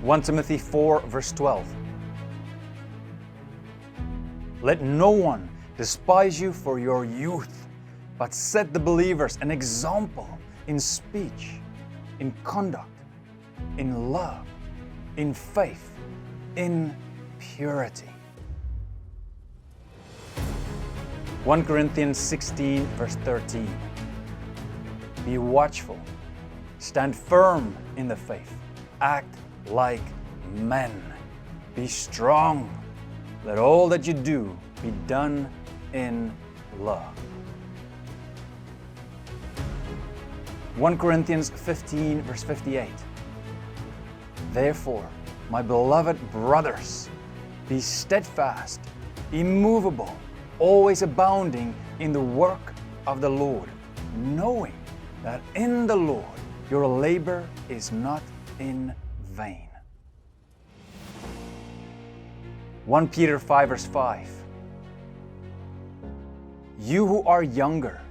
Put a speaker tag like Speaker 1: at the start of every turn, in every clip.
Speaker 1: 1 Timothy 4 verse 12. Let no one despise you for your youth, but set the believers an example in speech, in conduct, in love, in faith, in purity. 1 Corinthians 16 verse 13. Be watchful, stand firm in the faith, act like men, be strong. Let all that you do be done in love. 1 Corinthians 15 verse 58. Therefore, my beloved brothers, be steadfast, immovable, always abounding in the work of the Lord, knowing that in the Lord your labor is not in vain. 1 Peter 5 verse 5. You who are younger,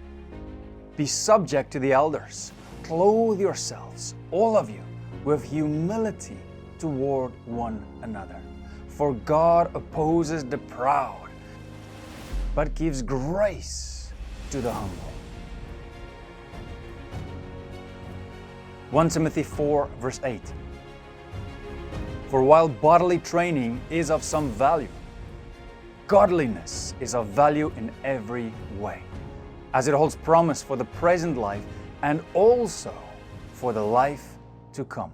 Speaker 1: be subject to the elders. Clothe yourselves, all of you, with humility toward one another. For God opposes the proud, but gives grace to the humble. 1 Timothy 4 verse 8. For while bodily training is of some value, godliness is of value in every way, as it holds promise for the present life and also for the life to come.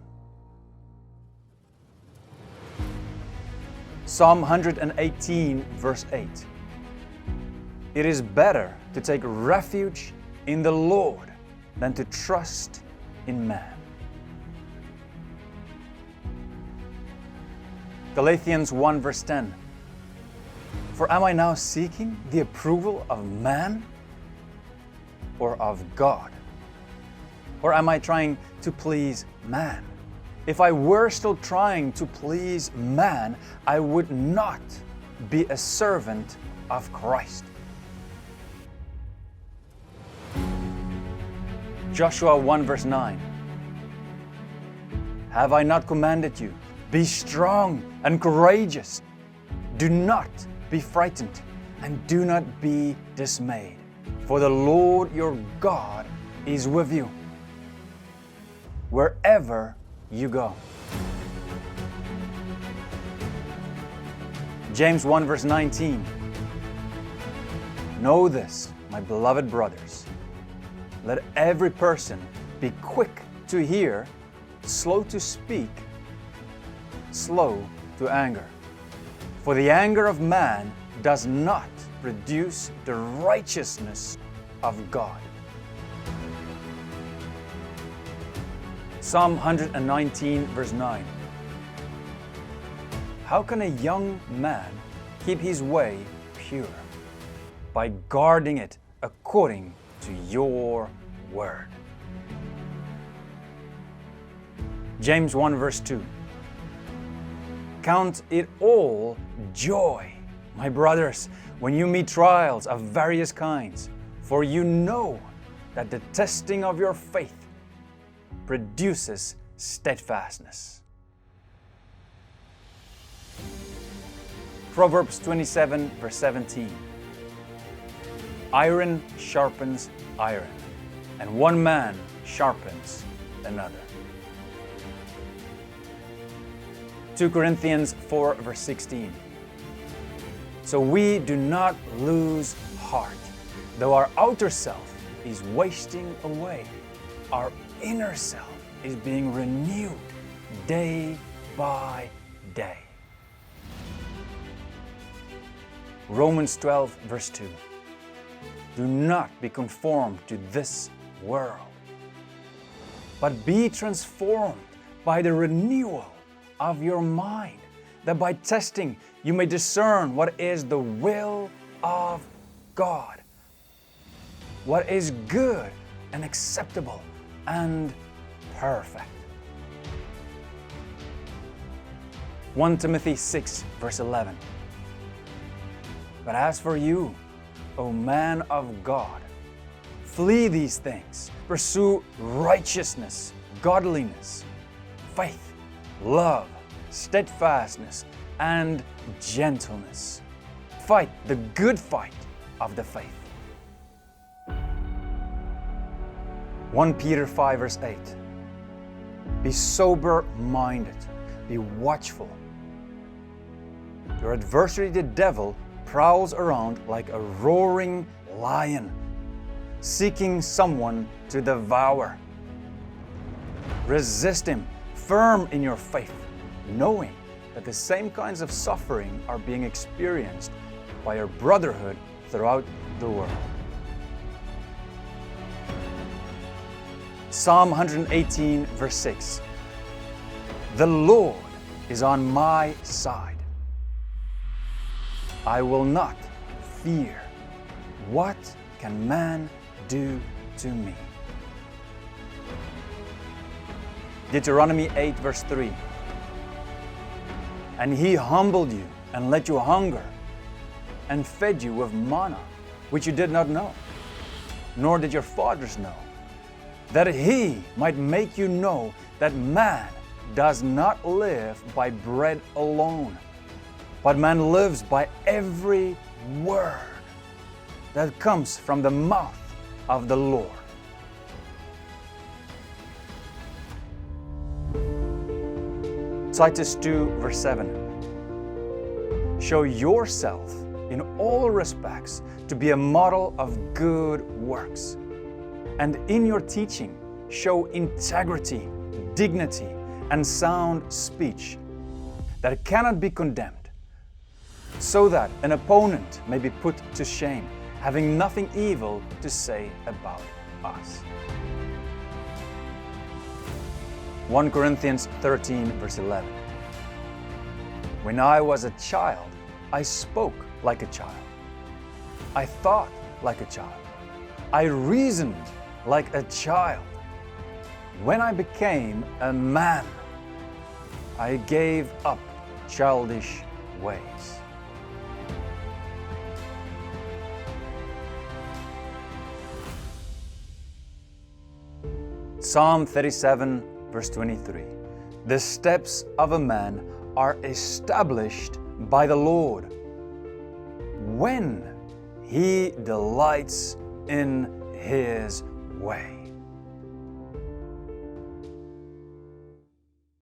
Speaker 1: Psalm 118 verse 8. It is better to take refuge in the Lord than to trust in man. Galatians 1 verse 10. For am I now seeking the approval of man or of God? Or am I trying to please man? If I were still trying to please man, I would not be a servant of Christ. Joshua 1 verse 9. Have I not commanded you? Be strong and courageous. Do not be frightened and do not be dismayed. For the Lord your God is with you wherever you go. James 1 verse 19. Know this, my beloved brothers. Let every person be quick to hear, slow to speak, slow to anger. For the anger of man does not produce the righteousness of God. Psalm 119 verse 9. How can a young man keep his way pure? By guarding it according to your word. James 1 verse 2. Count it all joy, my brothers, when you meet trials of various kinds, for you know that the testing of your faith produces steadfastness. Proverbs 27 verse 17. Iron sharpens iron, and one man sharpens another. 2 Corinthians 4 verse 16. So we do not lose heart. Though our outer self is wasting away, our inner self is being renewed day by day. Romans 12 verse 2. Do not be conformed to this world, but be transformed by the renewal of your mind, that by testing you may discern what is the will of God, what is good and acceptable and perfect. 1 Timothy 6 verse 11. But as for you, O man of God, flee these things, pursue righteousness, godliness, faith, love, steadfastness, and gentleness. Fight the good fight of the faith. 1 Peter 5 verse 8. Be sober-minded, be watchful. Your adversary, the devil, prowls around like a roaring lion, seeking someone to devour. Resist him, firm in your faith, knowing that the same kinds of suffering are being experienced by your brotherhood throughout the world. Psalm 118 verse 6. The Lord is on my side. I will not fear. What can man do to me? Deuteronomy 8 verse 3. And he humbled you and let you hunger and fed you with manna, which you did not know, nor did your fathers know, that he might make you know that man does not live by bread alone, but man lives by every word that comes from the mouth of the Lord. Titus 2 verse 7. Show yourself in all respects to be a model of good works, and in your teaching show integrity, dignity, and sound speech that cannot be condemned, so that an opponent may be put to shame, having nothing evil to say about us. 1 Corinthians 13 verse 11. When I was a child, I spoke like a child. I thought like a child. I reasoned like a child. When I became a man, I gave up childish ways. Psalm 37 verse 23. The steps of a man are established by the Lord when he delights in his way.